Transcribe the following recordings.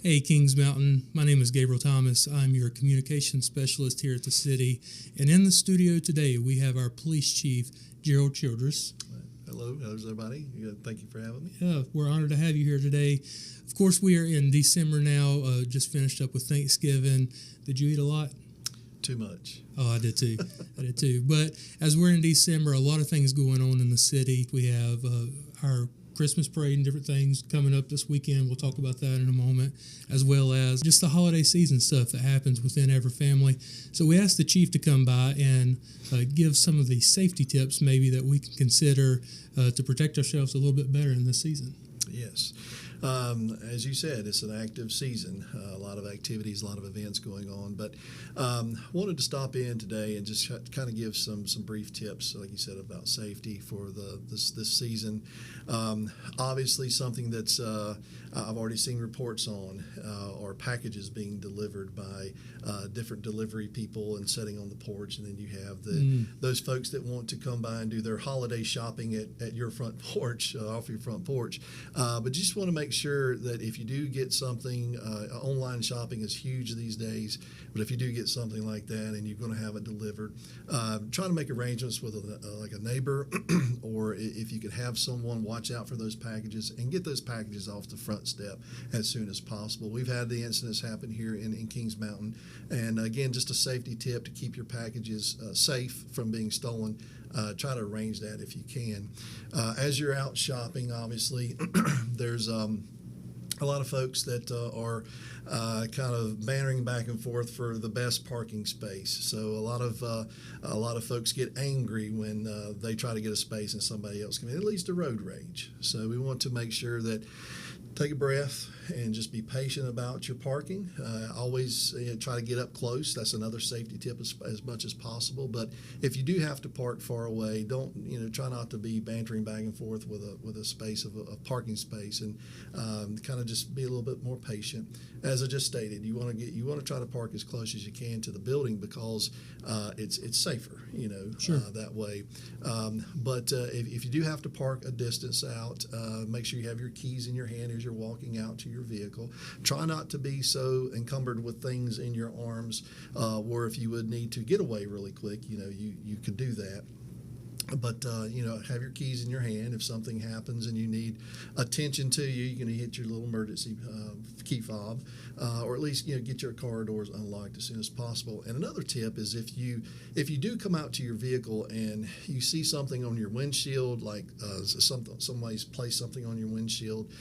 Hey, Kings Mountain. My name is Gabriel Thomas. I'm your communications specialist here at the city. And in the studio today, we have our police chief, Gerald Childress. Hello, how's everybody? Thank you for having me. Yeah, we're honored to have you here today. Of course, we are in December now, just finished up with Thanksgiving. Did you eat a lot? Too much. Oh, I did too. I did too. But as we're in December, a lot of things going on in the city. We have our Christmas parade and different things coming up this weekend. We'll talk about that in a moment, as well as just the holiday season stuff that happens within every family. So we asked the chief to come by and give some of the safety tips maybe that we can consider to protect ourselves a little bit better in this season. Yes. As you said, it's an active season, a lot of activities, a lot of events going on, but wanted to stop in today and just kind of give some brief tips, like you said, about safety for this season. Obviously, something that's I've already seen reports on are packages being delivered by different delivery people and sitting on the porch, and then you have those folks that want to come by and do their holiday shopping at your front porch, off your front porch. But you just want to make sure that if you do get something, online shopping is huge these days, but if you do get something like that and you're going to have it delivered, try to make arrangements with like a neighbor or if you could have someone watch out for those packages and get those packages off the front step as soon as possible. We've had the incidents happen here in Kings Mountain, and again, just a safety tip to keep your packages safe from being stolen. Try to arrange that if you can. As you're out shopping, obviously, there's a lot of folks that are kind of bantering back and forth for the best parking space. So a lot of folks get angry when they try to get a space and somebody else can. It leads to road rage. So we want to make sure that take a breath and just be patient about your parking. Always try to get up close. That's another safety tip as much as possible. But if you do have to park far away, don't try not to be bantering back and forth with a space of a parking space, and kind of just be a little bit more patient. As I just stated, you want to try to park as close as you can to the building because it's safer, Sure. That way. But if you do have to park a distance out, make sure you have your keys in your hand as you're walking out to your vehicle. Try not to be so encumbered with things in your arms where if you would need to get away really quick, you could do that. But, have your keys in your hand. If something happens and you need attention to you, you're going to hit your little emergency key fob, or at least, get your car doors unlocked as soon as possible. And another tip is if you do come out to your vehicle and you see something on your windshield, like somebody's placed something on your windshield,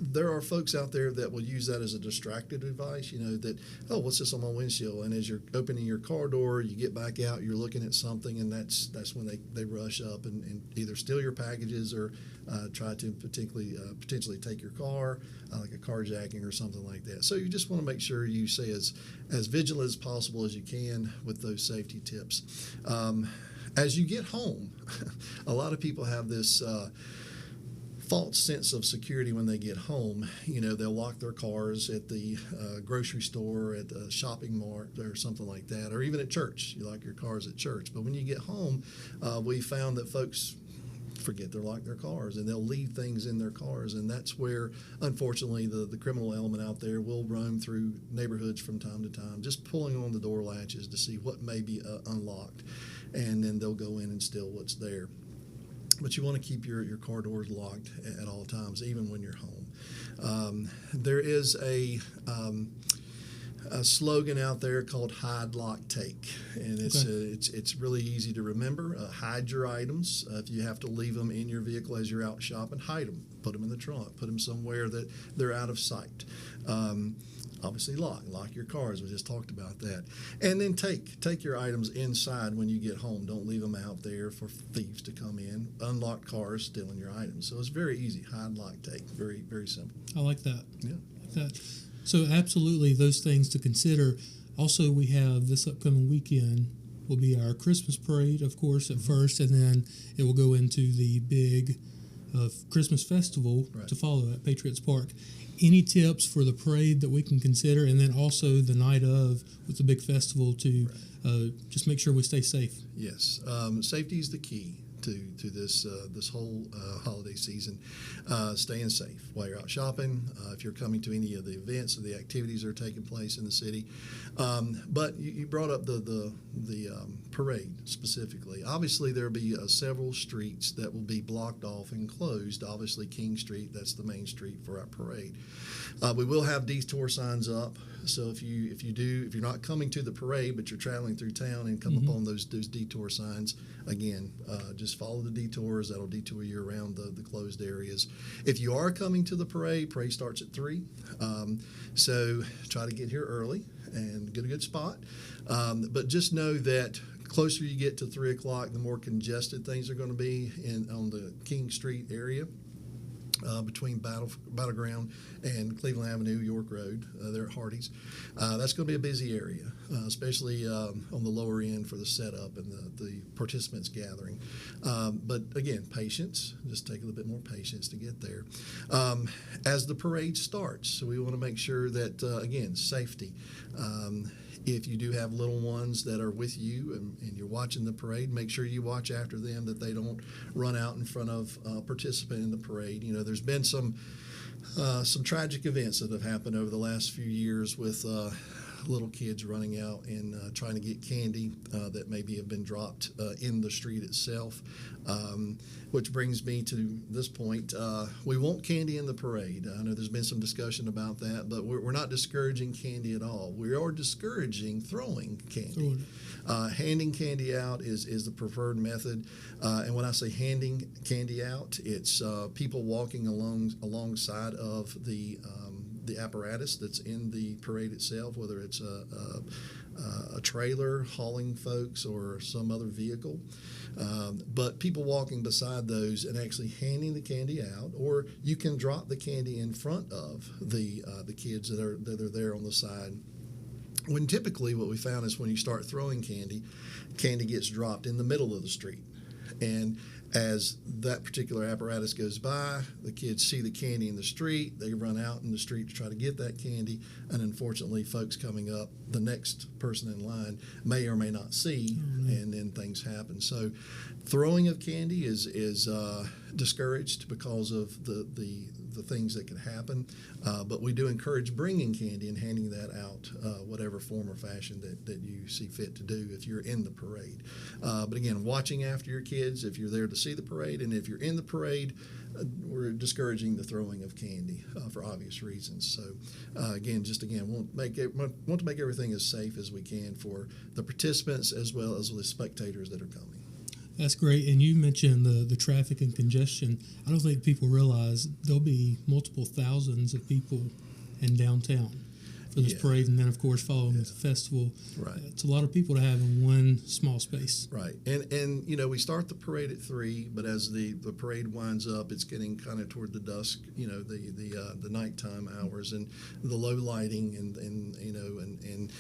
there are folks out there that will use that as a distracted device, that, oh, what's this on my windshield? And as you're opening your car door, you get back out, you're looking at something, and that's when they rush up and either steal your packages or try to potentially take your car, like a carjacking or something like that. So you just want to make sure you stay as vigilant as possible as you can with those safety tips. As you get home, a lot of people have this false sense of security when they get home. They'll lock their cars at the grocery store, at the shopping mart, or something like that, or even at church. You lock your cars at church. But when you get home, we found that folks forget to lock their cars, and they'll leave things in their cars, and that's where, unfortunately, the criminal element out there will roam through neighborhoods from time to time, just pulling on the door latches to see what may be unlocked, and then they'll go in and steal what's there. But you want to keep your car doors locked at all times, even when you're home. There is a slogan out there called "Hide, Lock, Take," and it's really easy to remember. Hide your items. If you have to leave them in your vehicle as you're out shopping, hide them. Put them in the trunk. Put them somewhere that they're out of sight. Obviously, lock your cars. We just talked about that. And then take your items inside when you get home. Don't leave them out there for thieves to come in. Unlocked cars stealing your items. So it's very easy. Hide, lock, take. Very, very simple. I like that. Yeah. I like that. So absolutely those things to consider. Also, we have this upcoming weekend will be our Christmas parade, of course, at first, and then it will go into the big Christmas festival to follow at Patriots Park. Any tips for the parade that we can consider, and then also the night of with the big festival to just make sure we stay safe? Yes. Safety is the key to this whole holiday season. Staying safe while you're out shopping. If you're coming to any of the events or the activities that are taking place in the city. But you brought up the parade specifically. Obviously, there will be several streets that will be blocked off and closed. Obviously, King Street, that's the main street for our parade. We will have detour signs up. So if you're not coming to the parade, but you're traveling through town and come upon those detour signs, again, just follow the detours. That'll detour you around the closed areas. If you are coming to the parade starts at 3. So try to get here early and get a good spot. But just know that closer you get to 3 o'clock, the more congested things are going to be on the King Street area. Between Battleground and Cleveland Avenue, York Road, there at Hardee's. That's going to be a busy area, especially on the lower end for the setup and the participants gathering. But again, patience. Just take a little bit more patience to get there. As the parade starts, so we want to make sure that, again, safety. If you do have little ones that are with you and you're watching the parade, make sure you watch after them, that they don't run out in front of a participant in the parade. You know, there's been some tragic events that have happened over the last few years with little kids running out and trying to get candy that maybe have been dropped in the street itself, which brings me to this point. We want candy in the parade. I know there's been some discussion about that, but we're not discouraging candy at all. We are discouraging throwing candy. Handing candy out is the preferred method. And when I say handing candy out, it's people walking alongside of the apparatus that's in the parade itself, whether it's a trailer hauling folks or some other vehicle. But people walking beside those and actually handing the candy out, or you can drop the candy in front of the kids that are there on the side. When typically what we found is when you start throwing candy gets dropped in the middle of the street. And as that particular apparatus goes by, the kids see the candy in the street, they run out in the street to try to get that candy, and unfortunately folks coming up, the next person in line may or may not see, and then things happen. So throwing of candy is discouraged because of the things that can happen, but we do encourage bringing candy and handing that out, whatever form or fashion that you see fit to do if you're in the parade. But again, watching after your kids if you're there to see the parade, and if you're in the parade, we're discouraging the throwing of candy for obvious reasons. So want to make everything as safe as we can for the participants as well as the spectators that are coming. That's great. And you mentioned the traffic and congestion. I don't think people realize there'll be multiple thousands of people in downtown for this parade, and then, of course, following the festival. Right. It's a lot of people to have in one small space. Right. And you know, we start the parade at 3, but as the parade winds up, it's getting kind of toward the dusk, you know, the nighttime hours and the low lighting and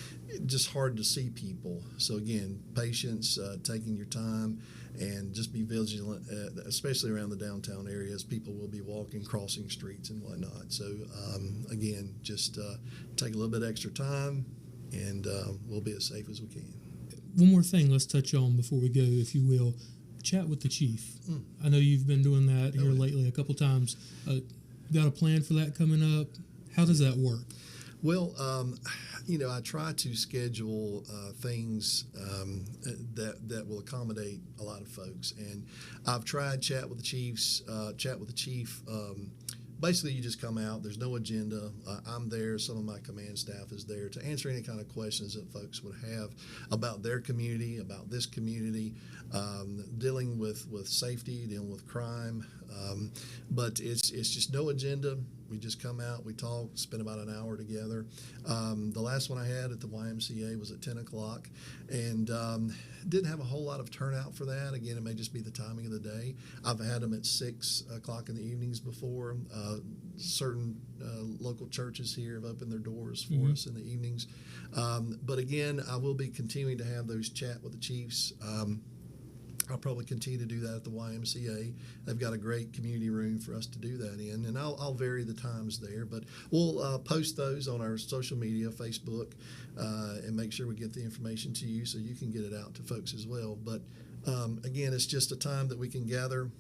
just hard to see people. So, again, patience, taking your time, and just be vigilant, especially around the downtown areas. People will be walking, crossing streets and whatnot. So, again, just take a little bit extra time, and we'll be as safe as we can. One more thing let's touch on before we go, if you will. Chat with the chief. I know you've been doing that here lately a couple times. Got a plan for that coming up? How does that work? Well, you know, I try to schedule things that will accommodate a lot of folks, and I've tried chat with the chief. Basically, you just come out. There's no agenda. I'm there. Some of my command staff is there to answer any kind of questions that folks would have about their community, about this community, dealing with safety, dealing with crime. But it's just no agenda. We just come out, we talk, spend about an hour together. The last one I had at the YMCA was at 10 o'clock, and didn't have a whole lot of turnout for that. Again, it may just be the timing of the day. I've had them at 6 o'clock in the evenings before. Certain local churches here have opened their doors for us in the evenings. But again, I will be continuing to have those chat with the chiefs. I'll probably continue to do that at the YMCA. They've got a great community room for us to do that in, and I'll vary the times there. But we'll post those on our social media, Facebook, and make sure we get the information to you so you can get it out to folks as well. But Again, it's just a time that we can gather.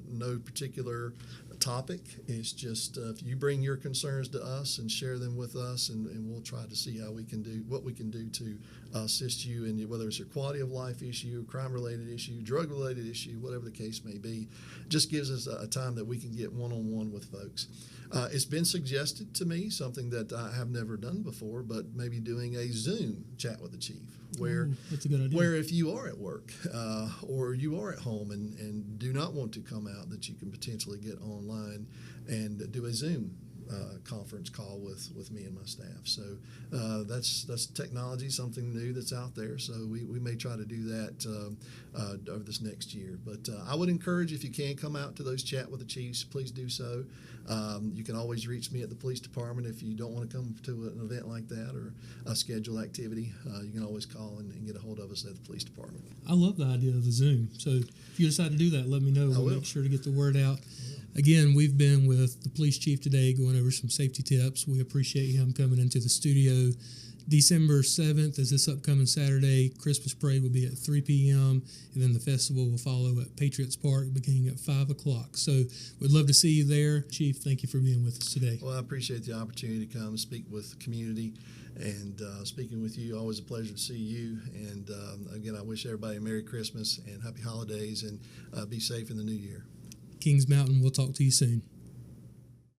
No particular topic. It's just if you bring your concerns to us and share them with us, and we'll try to see how we can do what we can do to assist you in whether it's a quality of life issue, crime-related issue, drug-related issue, whatever the case may be. Just gives us a time that we can get one-on-one with folks. It's been suggested to me, something that I have never done before, but maybe doing a Zoom chat with the chief, where that's a good idea. where if you are at work or you are at home and do not want to come out, that you can potentially get online and do a Zoom conference call with me and my staff. So that's technology, something new that's out there. So we may try to do that over this next year. But I would encourage, if you can come out to those chat with the chiefs, please do so. You can always reach me at the police department if you don't want to come to an event like that or a scheduled activity. You can always call and get a hold of us at the police department. I love the idea of the Zoom. So if you decide to do that, let me know. We'll make sure to get the word out. Again, we've been with the police chief today going over some safety tips. We appreciate him coming into the studio. December 7th is this upcoming Saturday. Christmas parade will be at 3 p.m., and then the festival will follow at Patriots Park beginning at 5 o'clock. So we'd love to see you there. Chief, thank you for being with us today. Well, I appreciate the opportunity to come speak with the community, and speaking with you, always a pleasure to see you. And again, I wish everybody a Merry Christmas and Happy Holidays, and be safe in the new year. Kings Mountain, we'll talk to you soon.